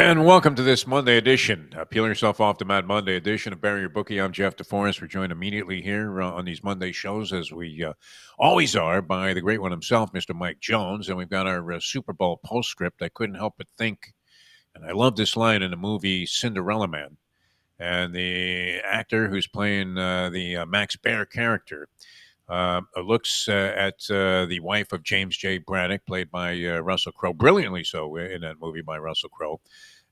And welcome to this Monday edition. Peel yourself off the Mad Monday edition of Bury Your Bookie. I'm Jeff DeForest. We're joined immediately here on these Monday shows, as we always are, by the great one himself, Mr. Mike Jones. And we've got our Super Bowl postscript. I couldn't help but think, and I love this line in the movie Cinderella Man. And the actor who's playing the Max Baer character looks at the wife of James J. Braddock, played by Russell Crowe, brilliantly so in that movie by Russell Crowe.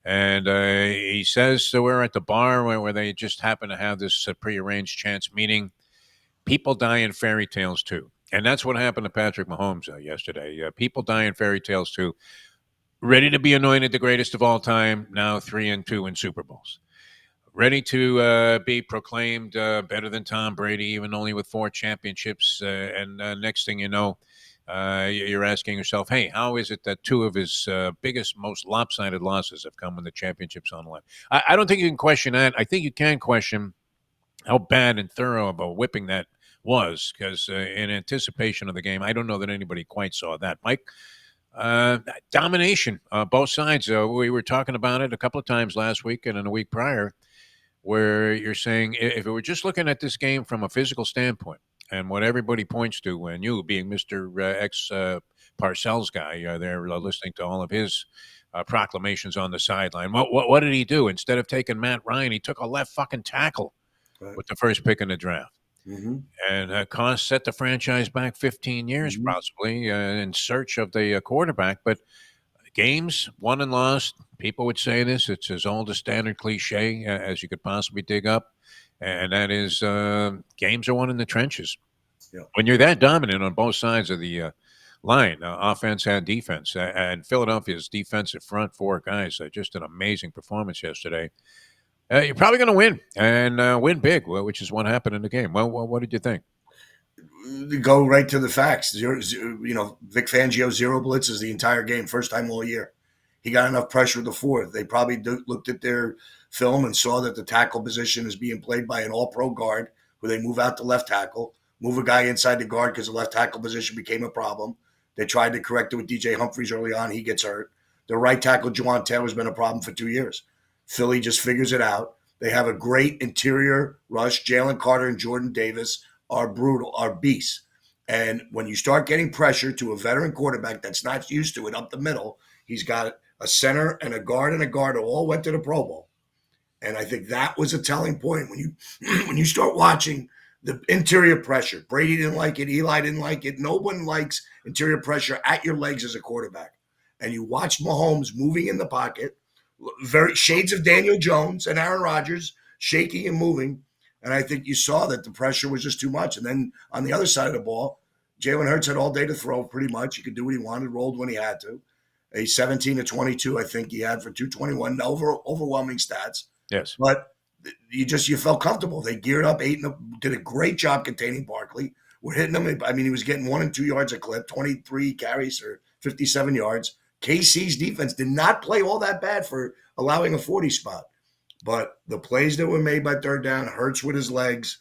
And he says, so we're at the bar where they just happen to have this prearranged chance meeting. People die in fairy tales too. And that's what happened to Patrick Mahomes yesterday. People die in fairy tales too. Ready to be anointed the greatest of all time, now 3-2 in Super Bowls. Ready to be proclaimed better than Tom Brady, even only with 4 championships. And next thing you know, you're asking yourself, hey, how is it that 2 of his biggest, most lopsided losses have come when the championship's on the line? I don't think you can question that. I think you can question how bad and thorough of a whipping that was, because in anticipation of the game, I don't know that anybody quite saw that. Mike, domination, both sides. We were talking about it a couple of times last week and in a week prior, where you're saying if we were just looking at this game from a physical standpoint, and what everybody points to, and you being Mr. X Parcells guy there, listening to all of his proclamations on the sideline, what did he do? Instead of taking Matt Ryan, he took a left fucking tackle Right. with the first pick in the draft. Mm-hmm. And set the franchise back 15 years, possibly, in search of the quarterback. But games won and lost. People would say this. It's as old a standard cliche as you could possibly dig up. And that is games are won in the trenches. Yeah. When you're that dominant on both sides of the line, offense and defense, and Philadelphia's defensive front 4 guys, just an amazing performance yesterday. You're probably going to win and win big, which is what happened in the game. Well, what did you think? Go right to the facts. Vic Fangio 0 blitzes the entire game, first time all year. He got enough pressure with the 4th. They probably looked at their film and saw that the tackle position is being played by an all-pro guard, where they move out the left tackle, move a guy inside the guard because the left tackle position became a problem. They tried to correct it with DJ Humphries early on. He gets hurt. The right tackle, Juwan Taylor's been a problem for 2 years. Philly just figures it out. They have a great interior rush. Jalen Carter and Jordan Davis are brutal, are beasts. And when you start getting pressure to a veteran quarterback that's not used to it up the middle, he's got a center and a guard who all went to the Pro Bowl. And I think that was a telling point when you start watching the interior pressure. Brady didn't like it. Eli didn't like it. No one likes interior pressure at your legs as a quarterback. And you watch Mahomes moving in the pocket, very shades of Daniel Jones and Aaron Rodgers, shaking and moving. And I think you saw that the pressure was just too much. And then on the other side of the ball, Jalen Hurts had all day to throw pretty much. He could do what he wanted, rolled when he had to. A 17 to 22, I think he had for 221, overwhelming stats. Yes. But you felt comfortable. They geared up, did a great job containing Barkley. We're hitting him. I mean, he was getting 1 and 2 yards a clip, 23 carries or 57 yards. KC's defense did not play all that bad for allowing a 40 spot. But the plays that were made by third down, Hurts with his legs.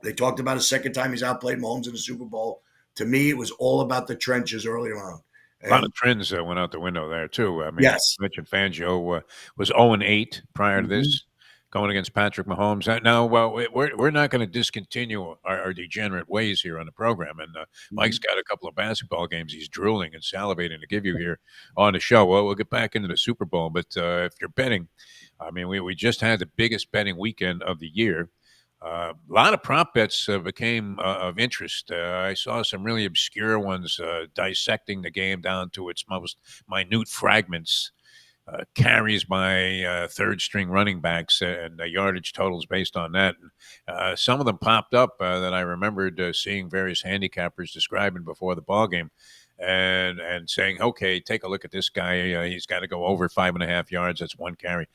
They talked about a second time he's outplayed Mahomes in the Super Bowl. To me, it was all about the trenches earlier on. A lot of trends went out the window there, too. I mean, yes. You mentioned Fangio was 0-8 prior to this, going against Patrick Mahomes. Now, we're not going to discontinue our degenerate ways here on the program. And Mike's got a couple of basketball games he's drooling and salivating to give you here on the show. Well, we'll get back into the Super Bowl. But if you're betting, I mean, we just had the biggest betting weekend of the year. A lot of prop bets became of interest. I saw some really obscure ones dissecting the game down to its most minute fragments, carries by third-string running backs and yardage totals based on that. Some of them popped up that I remembered seeing various handicappers describing before the ballgame. And saying, okay, take a look at this guy. He's got to go over 5.5 yards. That's 1 carry.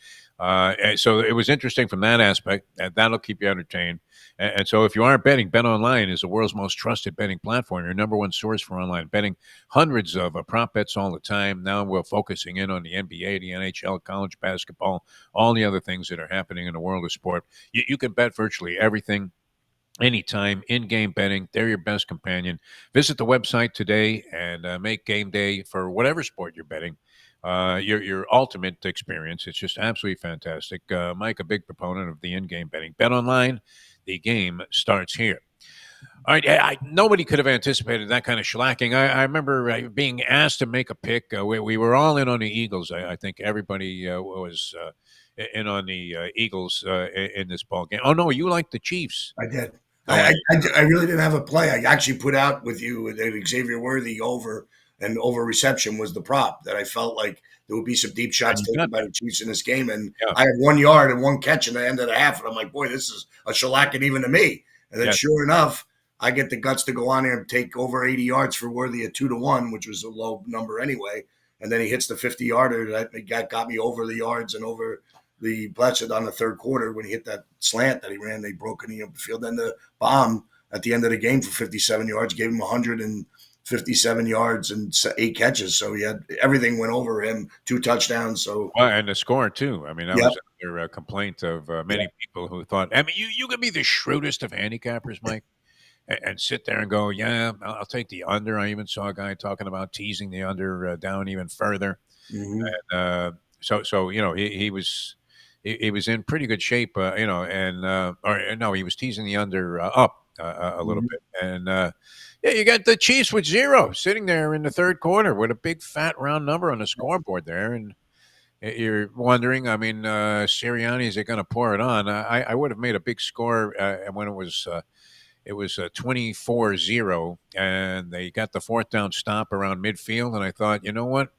So it was interesting from that aspect. And that'll keep you entertained. And so if you are betting, BetOnline is the world's most trusted betting platform, your number one source for online betting. Hundreds of prop bets all the time. Now we're focusing in on the NBA, the NHL, college basketball, all the other things that are happening in the world of sport. You can bet virtually everything. Anytime, in-game betting, they're your best companion. Visit the website today and make game day for whatever sport you're betting your ultimate experience. It's just absolutely fantastic. Mike, a big proponent of the in-game betting. Bet online, the game starts here. All right, nobody could have anticipated that kind of shellacking. I remember being asked to make a pick. We were all in on the Eagles. I think everybody was in on the Eagles in this ball game. Oh no, you like the Chiefs I did. going? I really didn't have a play. I actually put out with you that Xavier Worthy over and over reception was the prop that I felt like there would be some deep And shots you taken got by the Chiefs in this game. And yeah, I had 1 yard and one catch in the end of the half. And I'm like, boy, this is a shellacking even to me. And then yeah. sure enough, I get the guts to go on there and take over 80 yards for Worthy at 2-1, which was a low number anyway. And then he hits the 50-yarder that got me over the yards and over the Bledsoe on the third quarter when he hit that slant that he ran. They broke in the field. Then the bomb at the end of the game for 57 yards gave him 157 yards and 8 catches. So he had everything went over him, 2 touchdowns. So Well, and the score too. I mean, that yeah, was another complaint of yeah. many people who thought. I mean, you could be the shrewdest of handicappers, Mike, and sit there and go, "Yeah, I'll take the under." I even saw a guy talking about teasing the under down even further. Mm-hmm. So he was in pretty good shape, and or no, he was teasing the under up a little Mm-hmm. bit, and yeah, you got the Chiefs with zero sitting there in the third quarter with a big fat round number on the scoreboard there, and you're wondering. I mean, Sirianni, is it going to pour it on? I would have made a big score when it was 24-0, and they got the fourth down stop around midfield, and I thought, you know what?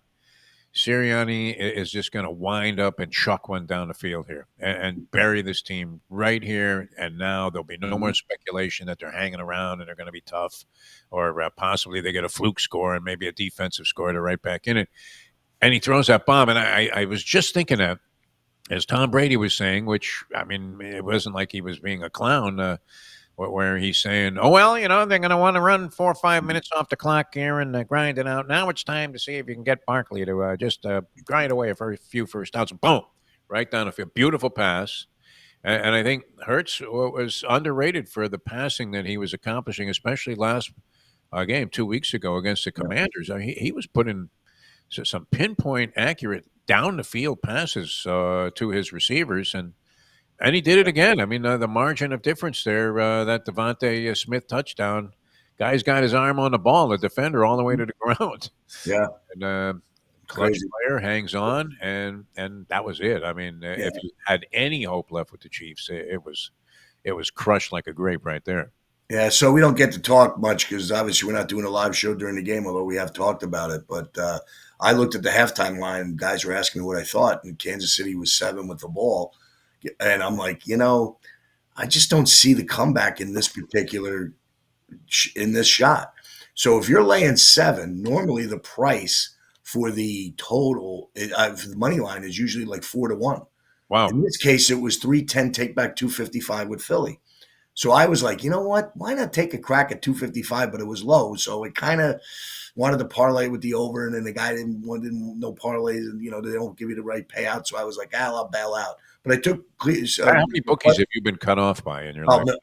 Sirianni is just going to wind up and chuck one down the field here and bury this team right here and now. There'll be no Mm-hmm. more speculation that they're hanging around and they're going to be tough, or possibly they get a fluke score and maybe a defensive score to right back in it. And he throws that bomb, and I was just thinking that, as Tom Brady was saying, which I mean, it wasn't like he was being a clown. Where he's saying, "Oh well, they're going to want to run 4 or 5 minutes off the clock here and grind it out. Now it's time to see if you can get Barkley to just grind away for a few first downs." Boom, right down the field, beautiful pass. And I think Hurts was underrated for the passing that he was accomplishing, especially last game 2 weeks ago against the Yeah. Commanders. He was putting some pinpoint accurate down the field passes to his receivers, and he did it again. I mean, the margin of difference there, that Devontae Smith touchdown, guy's got his arm on the ball, the defender all the way to the ground, Yeah. and clutch Crazy. player hangs on, and that was it. I mean, Yeah. if you had any hope left with the Chiefs, it was crushed like a grape right there. Yeah, so we don't get to talk much because obviously we're not doing a live show during the game, although we have talked about it. But I looked at the halftime line, and guys were asking me what I thought, and Kansas City was 7 with the ball. And I'm like, I just don't see the comeback in this particular in this shot. So if you're laying 7, normally the price for the total for the money line is usually like 4-1. Wow. In this case, it was 310 take back 255 with Philly. So I was like, you know what? Why not take a crack at 255? But it was low, so it kind of wanted to parlay with the over, and then the guy didn't no parlays, and they don't give you the right payout. So I was like, I'll bail out. But I took. How many bookies have you been cut off by in your Oh life?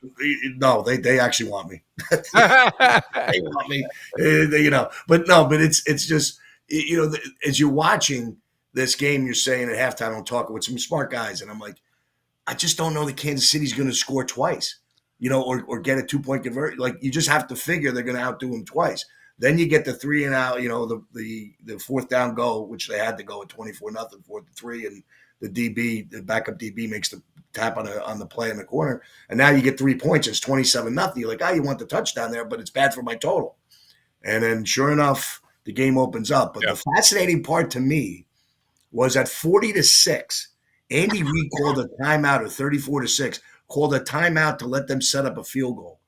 no, they actually want me. They want me. But no, but it's just as you're watching this game, you're saying at halftime, I'm talking with some smart guys, and I'm like, I just don't know that Kansas City's going to score twice, or get a 2-point convert. Like you just have to figure they're going to outdo them twice. Then you get the 3 and out, the fourth down go, which they had to go at 24-0, 4-3, and the backup DB makes the tap on the play in the corner, and now you get 3 points. It's 27-0. You're like, you want the touchdown there, but it's bad for my total. And then sure enough, the game opens up. But Yeah. the fascinating part to me was at 40-6. Andy Reid called a timeout, or 34-6, called a timeout to let them set up a field goal.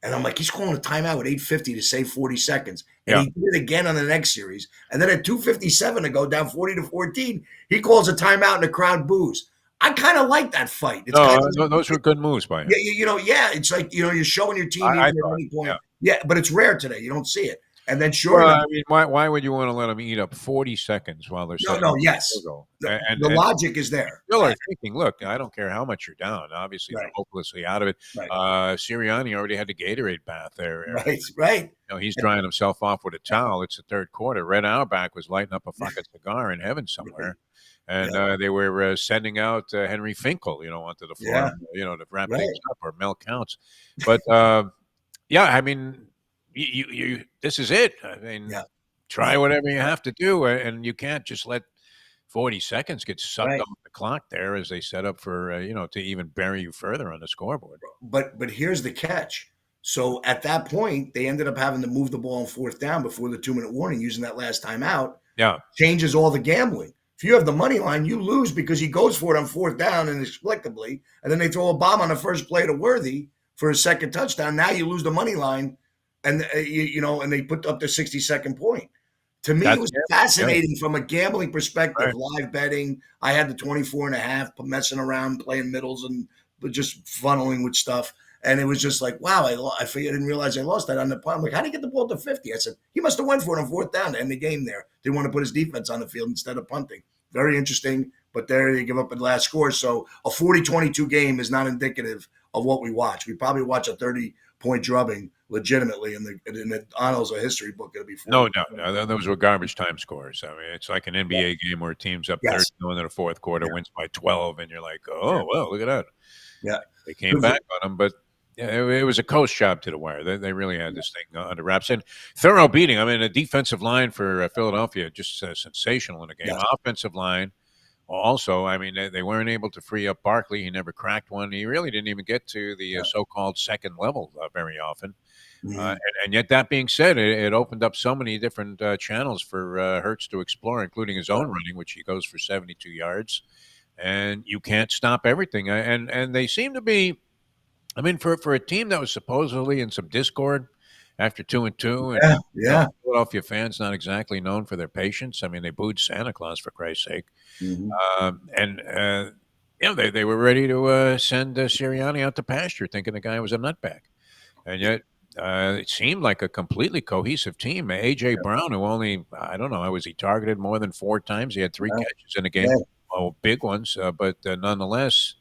And I'm like, he's calling a timeout with 8:50 to save 40 seconds. And Yeah. he did it again on the next series. And then at 2:57 to go down 40-14, he calls a timeout and the crowd boos. I kind of like that fight. It's kind of Those were good moves by him. it's like, you're showing your team I even at thought, any point. yeah. Yeah, but it's rare today. You don't see it. And then sure Well, enough, I mean, why would you want to let them eat up 40 seconds while they're no, setting no, up the field yes, goal? the, And the logic is there. still are thinking, look, I don't care how much you're down. Obviously, they're Right, hopelessly out of it. right, Sirianni already had the Gatorade bath there. right, right. He's drying himself off with a towel. It's the third quarter. Red Auerbach was lighting up a fucking cigar in heaven Right. somewhere. And Yeah, they were sending out Henry Finkel, onto the floor, yeah, to wrap things right. up, or Mel Counts. But yeah, I mean, this is it. I mean, Yeah, try whatever you have to do, and you can't just let 40 seconds get sucked right. off the clock there as they set up for to even bury you further on the scoreboard. But here's the catch. So at that point, they ended up having to move the ball on fourth down before the 2 minute warning, using that last timeout. Yeah, Changes all the gambling. If you have the money line, you lose because he goes for it on fourth down inexplicably, and then they throw a bomb on the first play to Worthy for a second touchdown. Now you lose the money line, and and they put up their 60-second point. To me, it that's was gambling. Yeah, fascinating from a gambling perspective. right. Live betting. I had the 24.5, messing around, playing middles, and just funneling with stuff. And it was just like, wow, I didn't realize I lost that on the punt. I'm like, how did he get the ball to 50? I said, he must have went for it on fourth down to end the game there. Didn't want to put his defense on the field instead of punting. Very interesting. But there they give up the last score. So a 40-22 game is not indicative of what we watch. We probably watch a 30-point drubbing legitimately in the annals of history book. It'll be 40. No, no, no. Those were garbage time scores. I mean, it's like an Yeah. NBA game where a team's up 30 Yes. going into the fourth quarter, Yeah. wins by 12, and you're like, Yeah. oh, well, look at that. Yeah. They came back on them, but yeah, it was a coast job to the wire. They really had this thing under wraps, and thorough beating. I mean, the defensive line for Philadelphia just sensational in the game. Yes. Offensive line also. I mean, they weren't able to free up Barkley. He never cracked one. He really didn't even get to the Yeah. so-called second level very often. Mhm. And yet, that being said, it opened up so many different channels for Hurts to explore, including his own running, which he goes for 72 yards. And you can't stop everything. And they seem to be. I mean, for a team that was supposedly in some discord after 2-2, and Yeah. Yeah. Philadelphia fans not exactly known for their patience. I mean, they booed Santa Claus for Christ's sake, Mhm. and they were ready to send Sirianni out to pasture, thinking the guy was a nutbag, and yet. It seemed like a completely cohesive team. AJ Brown, who only, I don't know, was he targeted more than 4 times? He had 3 catches in a game, Yeah. well, big ones, but nonetheless,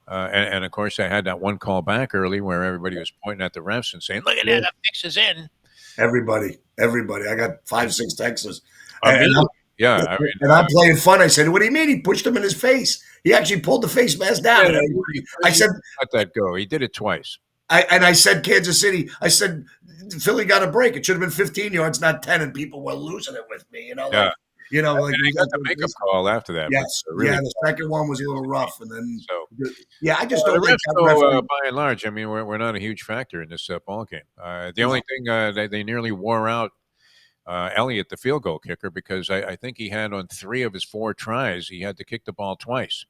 and of course, I had that one call back early where everybody was pointing at the refs and saying, "Look at that, Yeah. the fix is in." Everybody. I got 5, 6 texts. And Immediately, yeah. I mean, I'm playing fun. I said, "What do you mean?" He pushed him in his face. He actually pulled the face mask down. yeah, And I you said, let that go. He did it twice. I said, Kansas City. I said, Philly got a break. It should have been 15 yards, not 10. And people were losing it with me. Yeah, Like and we he got got the makeup call after that, which yes, really yeah. The second one was a little rough, and then so. yeah, I just don't The like refs, that though, referee. by and large, I mean, we're not a huge factor in this ball game. The No, only thing they nearly wore out Elliott, the field goal kicker, because I think he had on 3 of his 4 tries, he had to kick the ball twice.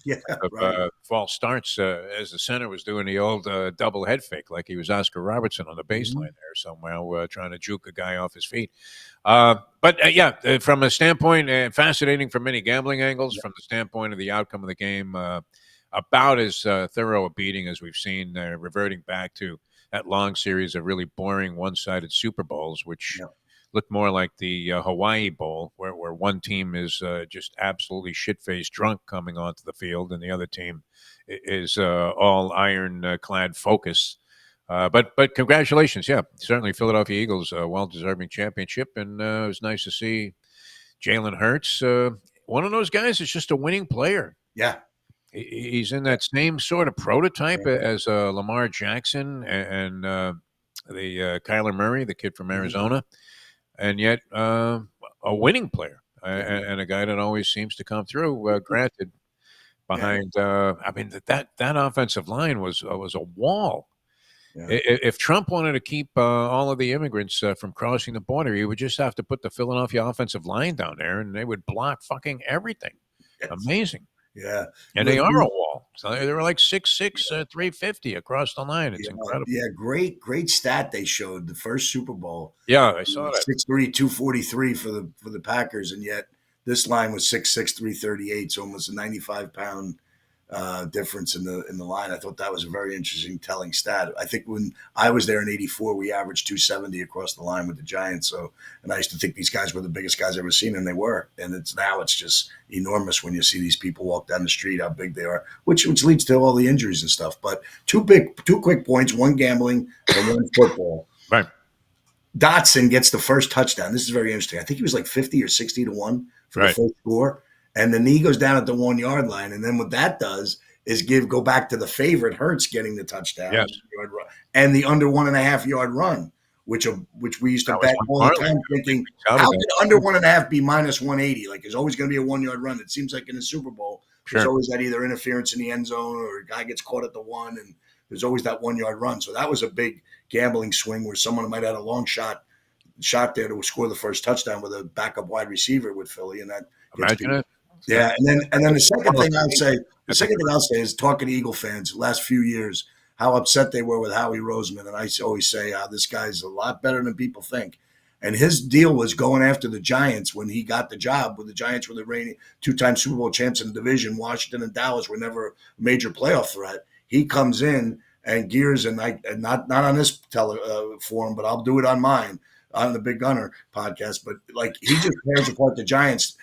yeah, Of right. false starts as the center was doing the old double head fake, like he was Oscar Robertson on the baseline Mhm. there somehow, trying to juke a guy off his feet. But yeah, from a standpoint, fascinating from many gambling angles, Yeah, from the standpoint of the outcome of the game, about as thorough a beating as we've seen, reverting back to that long series of really boring one-sided Super Bowls, which yeah, look more like the Hawaii Bowl, where one team is just absolutely shit-faced drunk coming onto the field, and the other team is all iron-clad focus. But congratulations, yeah, certainly Philadelphia Eagles, well-deserving championship, and it was nice to see Jalen Hurts, one of those guys is just a winning player. yeah, He's in that same sort of prototype yeah. as Lamar Jackson and the Kyler Murray, the kid from Mhm. Arizona, and yet a winning player Yeah, and a guy that always seems to come through. Granted, yeah, behind I mean that offensive line was a wall. yeah. If Trump wanted to keep all of the immigrants from crossing the border, he would just have to put the Philadelphia offensive line down there, and they would block fucking everything. Yes. Amazing. Yeah. And they are a wall. So they were like 6'6", 350 across the line. It's Yeah, incredible. yeah, great stat they showed the first Super Bowl. Yeah, I saw that. 6'3", 243 for the Packers, and yet this line was 6'6", 338, so almost a 95-pound difference in the line. I thought that was a very interesting, telling stat. I think when I was there in '84, we averaged 270 across the line with the Giants. So, and I used to think these guys were the biggest guys I've ever seen, and they were. And it's just enormous when you see these people walk down the street, how big they are, which leads to all the injuries and stuff. But two quick points: one gambling and one football. Right. Dotson gets the first touchdown. This is very interesting. I think he was like 50 or 60 to 1 for the first score. And the knee goes down at the 1 yard line. And then what that does is go back to the favorite Hurts getting the touchdown. Yes. And the under 1.5 yard run, which we used to bet all the time, thinking, how could under 1.5 be minus 180? Like, there's always going to be a 1 yard run. It seems like in the Super Bowl, there's always that either interference in the end zone or a guy gets caught at the 1, and there's always that 1 yard run. So that was a big gambling swing where someone might have had a long shot there to score the first touchdown with a backup wide receiver with Philly, and that imagine it. Yeah, and then the second thing I'll say is talking to Eagle fans the last few years, how upset they were with Howie Roseman, and I always say this guy's a lot better than people think. And his deal was going after the Giants when he got the job. With the Giants were the reigning 2-time Super Bowl champs in the division. Washington and Dallas were never a major playoff threat. He comes in and gears, and not on this forum, but I'll do it on mine, on the Big Gunner podcast. But like, he just tears apart the Giants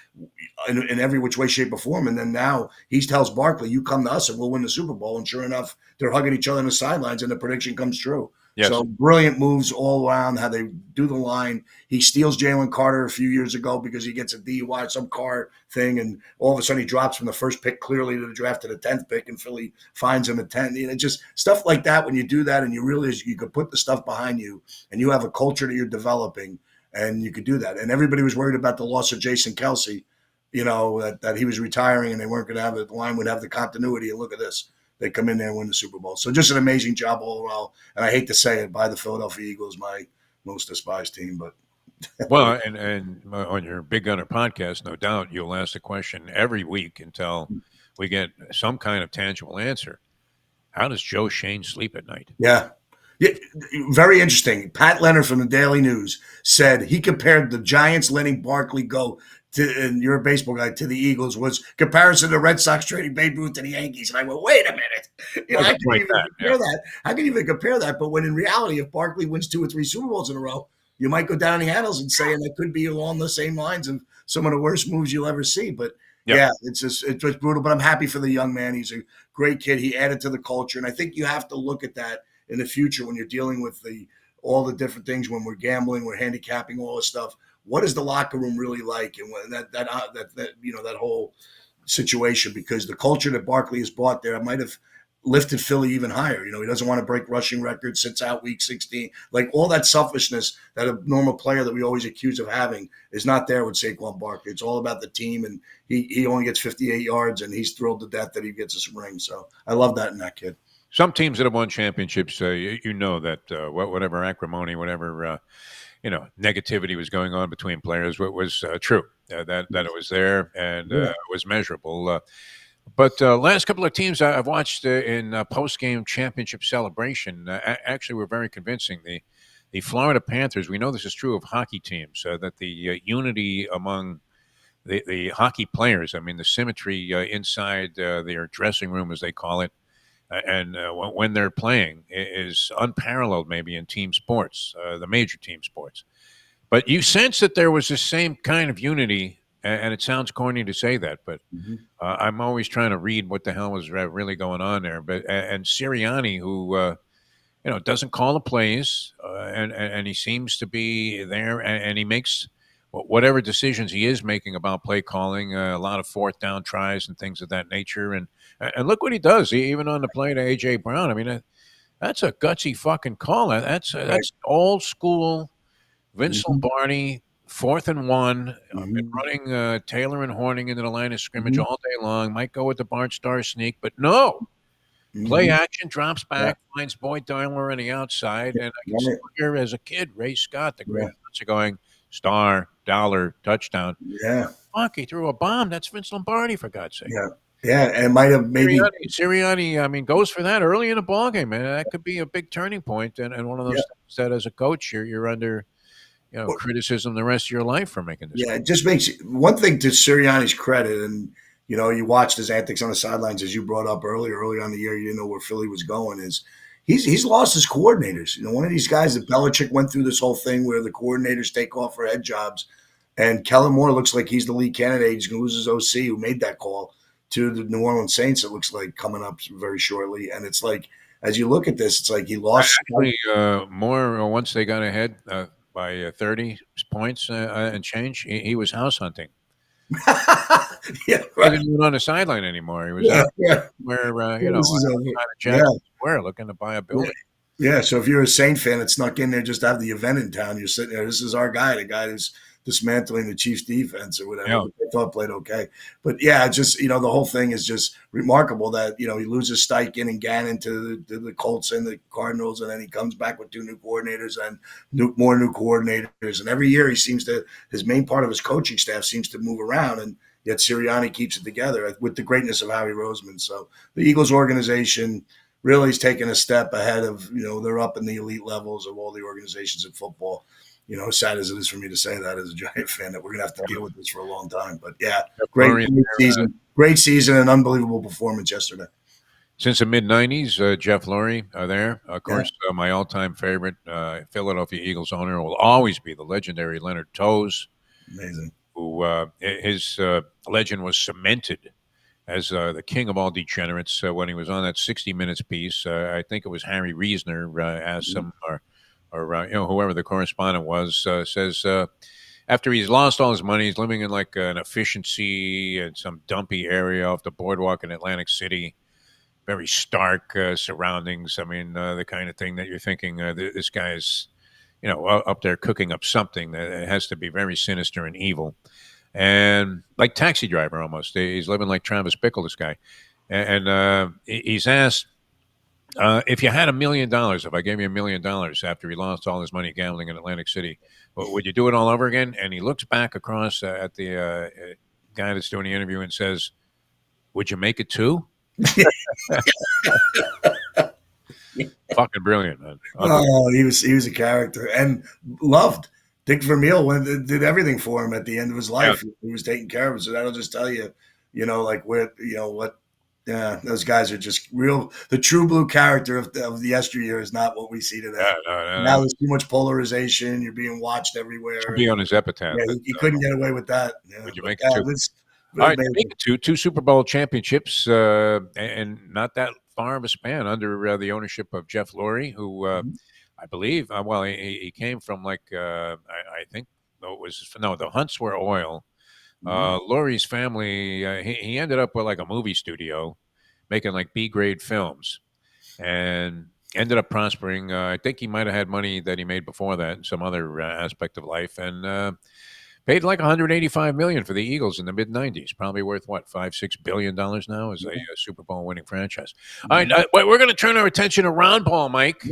in every which way, shape, or form. And then now he tells Barkley, "You come to us and we'll win the Super Bowl." And sure enough, they're hugging each other on the sidelines, and the prediction comes true. Yes. So brilliant moves all around, how they do the line. He steals Jalen Carter a few years ago because he gets a DUI, some car thing, and all of a sudden he drops from the first pick clearly to the draft to the 10th pick, and Philly finds him at 10. You know, just stuff like that. When you do that and you realize you could put the stuff behind you and you have a culture that you're developing, and you could do that. And everybody was worried about the loss of Jason Kelsey, that he was retiring and they weren't going to have it. The line would have the continuity. And look at this. They come in there and win the Super Bowl. So just an amazing job all around. And I hate to say it, by the Philadelphia Eagles, my most despised team. But well, and on your Big Gunner podcast, no doubt you'll ask the question every week until we get some kind of tangible answer. How does Joe Shane sleep at night? Yeah, very interesting. Pat Leonard from the Daily News said he compared the Giants letting Barkley go and you're a baseball guy, to the Eagles was comparison to the Red Sox trading Babe Ruth to the Yankees. And I went, wait a minute. I can't even compare that. I can even compare that. But when in reality, if Barkley wins 2 or 3 Super Bowls in a row, you might go down the annals and say, and it could be along the same lines of some of the worst moves you'll ever see. But it's just brutal. But I'm happy for the young man. He's a great kid. He added to the culture. And I think you have to look at that in the future when you're dealing with all the different things, when we're gambling, we're handicapping, all this stuff. What is the locker room really like? And when that whole situation, because the culture that Barkley has brought there might have lifted Philly even higher. He doesn't want to break rushing records, sits out week 16. Like, all that selfishness that a normal player that we always accuse of having is not there with Saquon Barkley. It's all about the team, and he only gets 58 yards, and he's thrilled to death that he gets us a ring. So I love that in that kid. Some teams that have won championships, that whatever acrimony, whatever negativity was going on between players, what was true, that it was there and was measurable. But last couple of teams I've watched in post-game championship celebration actually were very convincing. The Florida Panthers, we know this is true of hockey teams, that the unity among the hockey players, I mean, the symmetry inside their dressing room, as they call it, and when they're playing is unparalleled maybe in team sports, the major team sports. But you sense that there was the same kind of unity, and it sounds corny to say that, but I'm always trying to read what the hell was really going on there. But and Sirianni, who doesn't call the plays, and he seems to be there, and he makes whatever decisions he is making about play calling, a lot of 4th down tries and things of that nature. And look what he does, even on the play to A.J. Brown. I mean, that's a gutsy fucking call. That's old school Vince Lombardi, 4th and 1, been running Taylor and Horning into the line of scrimmage all day long. Might go with the Bart Starr sneak, but no. Play action, drops back, finds Boyd Darler on the outside. And I can see here as a kid, Ray Scott, the great announcer, going, Star, Dollar, touchdown. Yeah. Fuck, he threw a bomb. That's Vince Lombardi, for God's sake. Yeah. Yeah, and it might have maybe Sirianni, I mean, goes for that early in the ballgame, man. That could be a big turning point, and one of those things that as a coach you're under criticism the rest of your life for making this. Yeah, it just makes one thing to Sirianni's credit, and You know, you watched his antics on the sidelines, as you brought up early on in the year. You didn't know where Philly was going. Is he's lost his coordinators. You know, one of these guys that Belichick went through this whole thing where the coordinators take off for head jobs, and Kellen Moore looks like he's the lead candidate. He's going to lose his OC who made that call to the New Orleans Saints. It looks like coming up very shortly, and it's like as you look at this, it's like he lost. Actually, Moore, once they got ahead by 30 points and change, he was house hunting. Yeah, He right. wasn't even on the sideline anymore. He was Yeah, out yeah. where, Yeah, this is over. outside of Yeah, Jackson Square looking to buy a yeah. building. Yeah, so if you're a Saint fan that snuck in there just to have the event in town, you're sitting there. This is our guy, the guy who's dismantling the Chiefs' defense or whatever. Yeah. But they thought played okay. But yeah, just the whole thing is just remarkable that he loses Steichen and Gannon to the Colts and the Cardinals, and then he comes back with 2 new coordinators and more new coordinators. And every year he seems to his main part of his coaching staff seems to move around, and yet Sirianni keeps it together with the greatness of Howie Roseman. So the Eagles organization really is taking a step ahead of, they're up in the elite levels of all the organizations in football. As sad as it is for me to say that as a Giant fan, that we're going to have to deal with this for a long time. But yeah, great season, and unbelievable performance yesterday. Since the mid '90s, Jeff Lurie there. Of course, my all-time favorite Philadelphia Eagles owner will always be the legendary Leonard Toews. Amazing. Who his legend was cemented as the king of all degenerates when he was on that 60 Minutes piece. I think it was Harry Reisner asked him, or whoever the correspondent was, says after he's lost all his money, he's living in like an efficiency in some dumpy area off the boardwalk in Atlantic City. Very stark surroundings. I mean, the kind of thing that you're thinking this guy's, up there cooking up something that has to be very sinister and evil. And like Taxi Driver almost. He's living like Travis Bickle, this guy. And he's asked, if you had $1 million, if I gave you $1 million after he lost all his money gambling in Atlantic City, would you do it all over again? And he looks back across at the guy that's doing the interview and says, would you make it too? Fucking brilliant, man. Oh, he was a character and loved. Dick Vermeil did everything for him at the end of his life. Yeah. He was taking care of him. So that'll just tell you, like what those guys are just real. The true blue character of the yesteryear is not what we see today. Now there's too much polarization. You're being watched everywhere. Should be on his epitaph. Yeah, he couldn't get away with that. Yeah, would you make it too? All right, make it two Super Bowl championships, and not that far of a span under the ownership of Jeff Lurie, who I believe, he came from like I think the Hunts were oil. Lurie's family, he ended up with like a movie studio, making like B-grade films, and ended up prospering. I think he might have had money that he made before that in some other aspect of life, and paid like $185 million for the Eagles in the mid '90s. Probably worth what, $5-6 billion now as a Super Bowl winning franchise. All right, we're going to turn our attention to Ron Paul, Mike.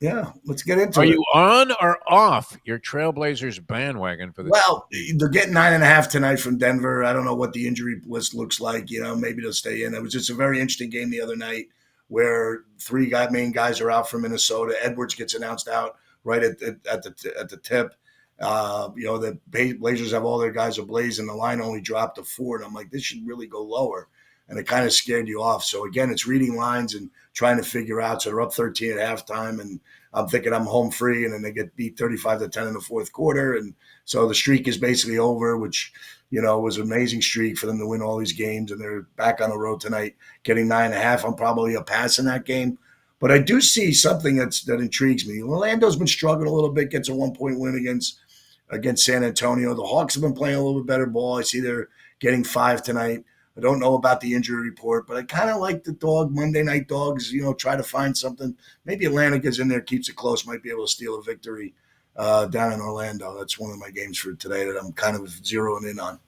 Yeah. Let's get into it. Are you on or off your Trailblazers bandwagon for the? Well, they're getting 9.5 tonight from Denver. I don't know what the injury list looks like. Maybe they'll stay in. It was just a very interesting game the other night where 3 main guys are out from Minnesota. Edwards gets announced out right at the tip. The Blazers have all their guys ablaze, and the line only dropped to 4. And I'm like, this should really go lower. And it kind of scared you off. So, again, it's reading lines and trying to figure out. So they're up 13 at halftime, and I'm thinking I'm home free, and then they get beat 35-10 in the fourth quarter. And so the streak is basically over, which, was an amazing streak for them to win all these games. And they're back on the road tonight, getting 9.5. I'm probably a pass in that game. But I do see something that intrigues me. Orlando's been struggling a little bit, gets a 1-point win against San Antonio. The Hawks have been playing a little bit better ball. I see they're getting 5 tonight. I don't know about the injury report, but I kind of like the Monday Night Dogs, try to find something. Maybe Atlanta gets in there, keeps it close, might be able to steal a victory down in Orlando. That's one of my games for today that I'm kind of zeroing in on.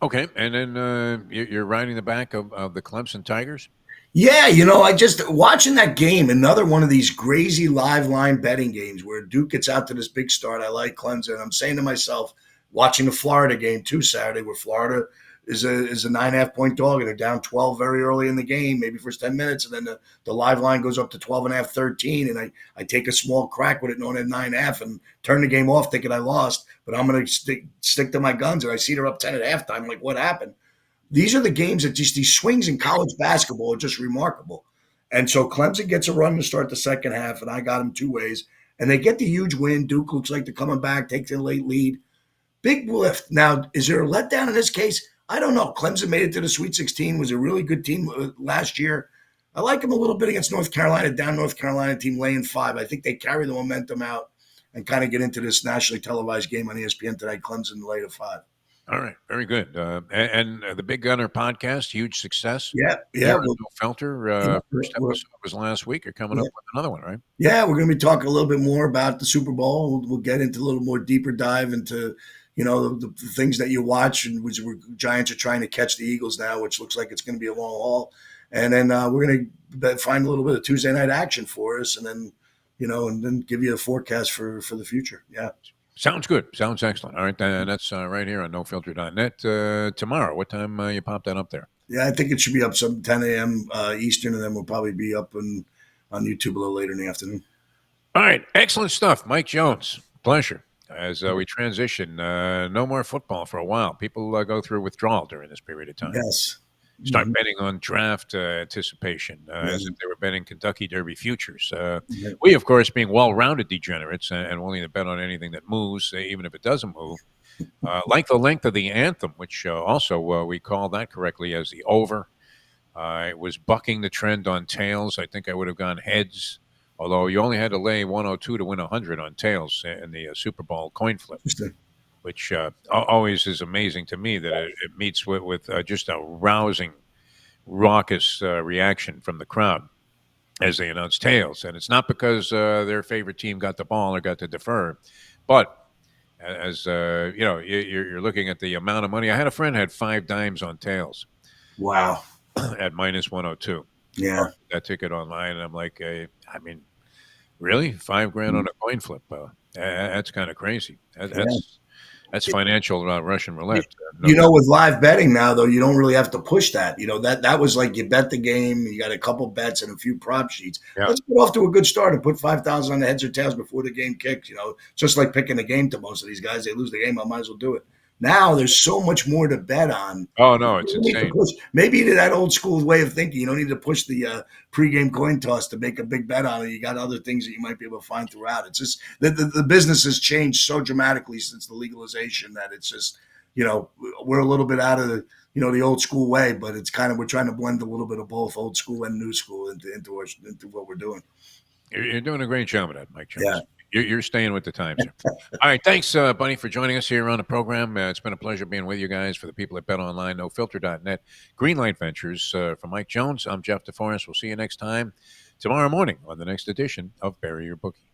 Okay, and then you're riding the back of the Clemson Tigers? Yeah, I just watching that game, another one of these crazy live line betting games where Duke gets out to this big start. I like Clemson. I'm saying to myself, watching the Florida game too Saturday, where Florida is a 9.5 point dog and they're down 12 very early in the game, maybe first 10 minutes, and then the live line goes up to 12.5, 13, and I take a small crack with it knowing at 9.5 and turn the game off thinking I lost, but I'm going to stick to my guns, and I see they're up 10 at halftime. I'm like, what happened? These are the games that just these swings in college basketball are just remarkable. And so Clemson gets a run to start the second half, and I got them two ways. And they get the huge win. Duke looks like they're coming back, takes a late lead. Big lift. Now, is there a letdown in this case? I don't know. Clemson made it to the Sweet 16, was a really good team last year. I like them a little bit against North Carolina, down North Carolina team laying 5. I think they carry the momentum out and kind of get into this nationally televised game on ESPN tonight. Clemson laid a 5. All right, very good. And the Big Gunner podcast, huge success. Yeah, Here yeah. on No Filter. Yeah, First episode was last week. You're coming up with another one, right? yeah, we're going to be talking a little bit more about the Super Bowl. We'll get into a little more deeper dive into the things that you watch, and which Giants are trying to catch the Eagles now, which looks like it's going to be a long haul. And then we're going to find a little bit of Tuesday night action for us, and then and then give you a forecast for the future. Yeah. Sounds good. Sounds excellent. All right, that's right here on nofilter.net tomorrow. What time you pop that up there? Yeah, I think it should be up some 10 a.m. Eastern, and then we'll probably be up on YouTube a little later in the afternoon. All right, excellent stuff. Mike Jones, pleasure. As we transition, no more football for a while. People go through withdrawal during this period of time. Yes. Start betting on draft anticipation as if they were betting Kentucky Derby futures. We, of course, being well-rounded degenerates and willing to bet on anything that moves, even if it doesn't move, like the length of the anthem, which also we call that correctly as the over. It was bucking the trend on tails. I think I would have gone heads, although you only had to lay 102 to win 100 on tails in the Super Bowl coin flip, which always is amazing to me that it meets with just a rousing, raucous reaction from the crowd as they announce tails. And it's not because their favorite team got the ball or got to defer, but as you're looking at the amount of money. I had a friend had 5 dimes on tails. Wow. At minus 102. Yeah. That ticket online, and I'm like, really? $5,000 on a coin flip? That's kind of crazy. That's financial Russian roulette. With live betting now, though, you don't really have to push that. That was like you bet the game, you got a couple bets and a few prop sheets. Yeah. Let's get off to a good start and put 5,000 on the heads or tails before the game kicks. Just like picking the game to most of these guys. They lose the game, I might as well do it. Now there's so much more to bet on. Oh, no, it's insane. Maybe to that old school way of thinking, you don't need to push the pregame coin toss to make a big bet on it. You got other things that you might be able to find throughout. It's just the business has changed so dramatically since the legalization that it's just, we're a little bit out of the old school way, but it's kind of, we're trying to blend a little bit of both old school and new school into what we're doing. You're doing a great job of that, Mike Jones. Yeah. You're staying with the times here. All right. Thanks, Bunny, for joining us here on the program. It's been a pleasure being with you guys. For the people at Bet Online, NoFilter.net, Greenlight Ventures. For Mike Jones, I'm Jeff DeForest. We'll see you next time tomorrow morning on the next edition of Bury Your Bookie.